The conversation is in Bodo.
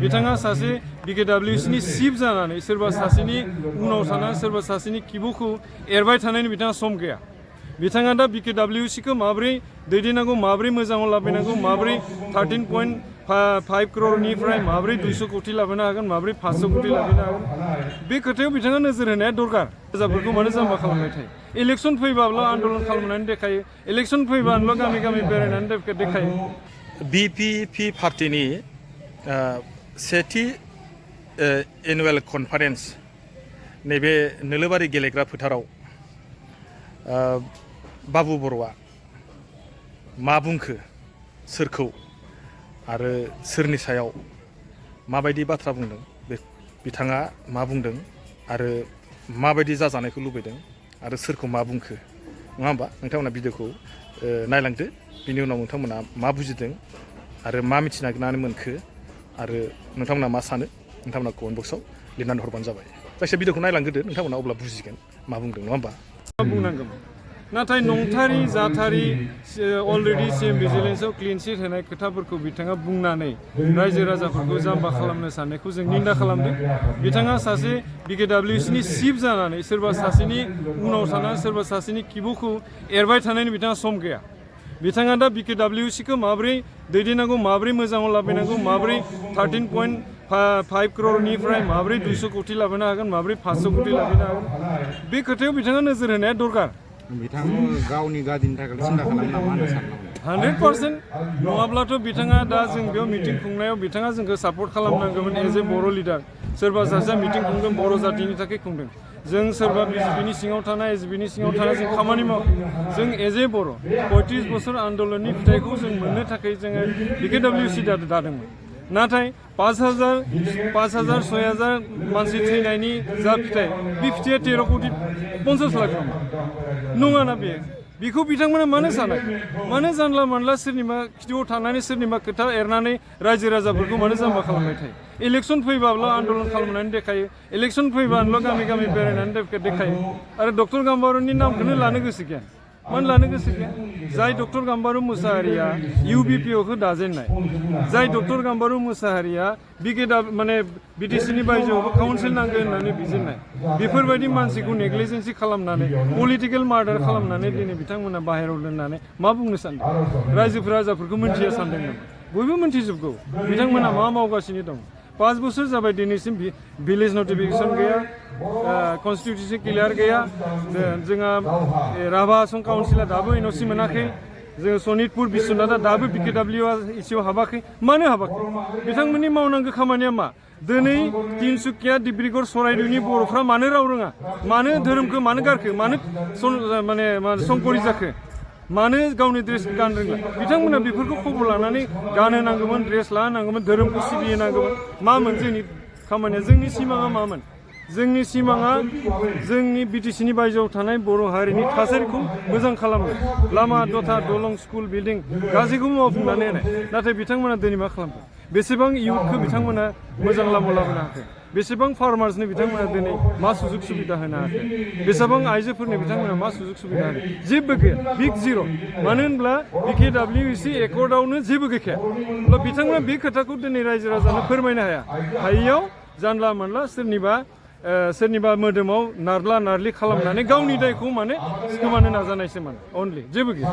बिथाङा सासे BKWCनि चिफ जानानै सोरबा सासेनि उनाव थानानै सोरबा सासेनि खिबुखौ एरबाय थानायनि बिथाङा सम गैया बिथाङा दा BKWCखौ माबोरै दैदेननांगौ माबोरै मोजाङाव लाबोनांगौ माबोरै 13.5 crore माबोरै 200 कोटी लाबोनो हागोन माबोरै 500 कोटी लाबोनो हागोन बे खोथायाव बिथाङा नोजोर होनाया दरकार राजाफोरखौ मानो जाम्बा खालामबाय थायो इलेक्सन फैबाल' आन्दलन खालामनानै देखायो इलेक्सन फैबाल' गामि गामि बेरायनानै देखायो BPP पार्टीनि सेथि एनुवेल कनफारेन्स नैबे नोलोबारि गेलेग्रा फोथाराव बाबु बर'आ मा बुंखो सोरखौ आरो सोरनि सायाव माबायदि बाथ्रा बुंदों बिथाङा मा बुंदों आरो माबायदि जाजानायखौ लुबैदों आरो सोरखौ मा बुंखो नङा होमबा नोंथांमोना भिडिअखौ नायलांदो बिनि उनाव नोंथांमोना मा बुजिदों आरो मा मिथिनानै मोनखो आरो नोंथांमोना मा सानो नोंथांमोना कमेन्ट बक्सआव लिरनानै हरबानो जाबाय जायखिया भिडिअखौ नायलांग्रोदो नोंथांमोना अब्ला बुजिगोन मा बुंदों नङा होमबा बुंनांगौ नाथाय नंथारि जाथारि अलरेडि सिएम भिजिलेन्सआव क्लिन चिट होनाय खोथाफोरखौ बिथाङा बुंनानै रायजो राजाफोरखौ जाम्बा खालामनो साननायखौ जों निन्दा खालामदों बिथाङा सासे BKWCनि चिफ जानानै सोरबा सासेनि उनाव थानानै सोरबा सासेनि खिबुखौ एरबाय थानायनि बिथाङा सम गैया बिथाङा दा BKWCखौ माबोरै दैदेननांगौ माबोरै मोजाङाव लाबोनांगौ माबोरै 13.5 crore माबोरै 200 कोटी लाबोनो हागोन माबोरै 500 कोटी लाबोनो हागोन बे खोथायाव बिथाङा नोजोर होनाया दरकार बिथाङा गावनि गादिनि थाखाय सिन्था खालामो नामा होनना साननांगौ 100% नङाब्लाथ' बिथाङा दा जों बेयाव मिटिं खुंनायाव बिथाङा जोंखौ सापर्ट खालामनांगौमोन एज ए बर' लिडार सोरबा सासेया मिटिं खुंदों बर' जातिनि थाखाय खुंदों जों सोरबा BJPनि सिङाव थानाय SBनि सिङाव थानाय जों खामानि मावाखै जों एज ए बर' 35 बोसोर आन्दलननि फिथाइखौ जों मोननो थाखाय जोङो BKWC दादोंमोन नाथाय 5,000 6,000 मानसि थैनायनि जा फिथाइ बे फिथाइया 13 कोटी 50 लाख नङाना बेखौ बिथांमोना मानो साना मानो जानला मानला सोरनिबा खिथियाव थानानै सोरनिबा खोथा एरनानै रायजो राजाफोरखौ मानो जाम्बा खालामबाय थायो इलेक्सन फैबाल' आन्दलन खालामनानै देखायो इलेक्सन फैबाल' गामि गामि बेरायनानै देखायो आरो डक्टर गाम्बारुनि नामखौनो लानो गोसो गैया मानो लानो गोसो गैया जाय डक्टर गाम्बारु मुसाहारिया UBPOखौ दाजेननाय जाय डक्टर गाम्बारु मुसाहारिया माने BTCनि बायजोआवबो काउन्सिल नांगौ होननानै बिजिरनाय बेफोरबायदि मानसिखौ नेग्लिजेन्सि खालामनानै पलिटिकेल मार्डार खालामनानै दिनै बिथांमोना बाहेरायाव दोननानै मा बुंनो सानदों राजाफोरखौ मिन्थिया सानदों नामा बयबो मिन्थिजोबगौ बिथांमोना मा मावगासिनो दं 5 बोसोर जाबाय दिनैसिम भिलेज नटिफिकेसन गैया कन्स्टिटिउसन क्लियार गैया जोंहा राभा आसन काउन्सिला दाबो एनअसि मोनाखै जों सनितपुर बिश्वनाथआ दाबो BKWCआव हाबाखै मानो हाबाखै बिथांमोननि मावनांगौ खामानिया मा दिनै तिनसुकिया डिब्रुगड़ चराइदेउनि बर'फ्रा मानो राव रोङा मानो धोरोमखौ मानो गारखो मानो माने संकरि जाखो मानो गावनि ड्रेसखौ गाननो रोंला बिथांमोना बेफोरखौ खबर लानानै गानहोनांगौमोन ड्रेस लाहोनांगौमोन धोरोमखौ सिबिहोनांगौमोन मामोन जोंनि खामानिया जोंनि सिमाङा मामोन जोंनि सिमाङा जोंनि BTCनि बायजोआव थानाय बर' हारिनि थासारिखौ मोजां खालामनो लामा दथा दलं स्कुल बिल्डिं गासैखौबो मावफुंनानै होनाय नाथाय बिथांमोना दिनै मा खालामदों बेसेबां इयुथखौ बिथांमोना मोजां लामायाव लाबोनो हायाखै बेसेबां फार्मार्सनो बिथांमोना दिनै मा सुजुग सुबिदा होनो हायाखै बेसेबां आइजोफोरनो बिथांमोना मा सुजुग सुबिदा होनो जेबो गैया बिग जिर' मानो होनब्ला BKWC एकर्डआवनो जेबो गैखाया अब्ला बिथांमोना बे खोथाखौ दिनै रायजो राजानो फोरमायनो हायैयाव जानला मोनला सोरनिबा मोदोमाव नारला नारलि खालामनानै गावनि दायखौ माने सिखोमानो नाजानायसो माने अनलि जेबो गैया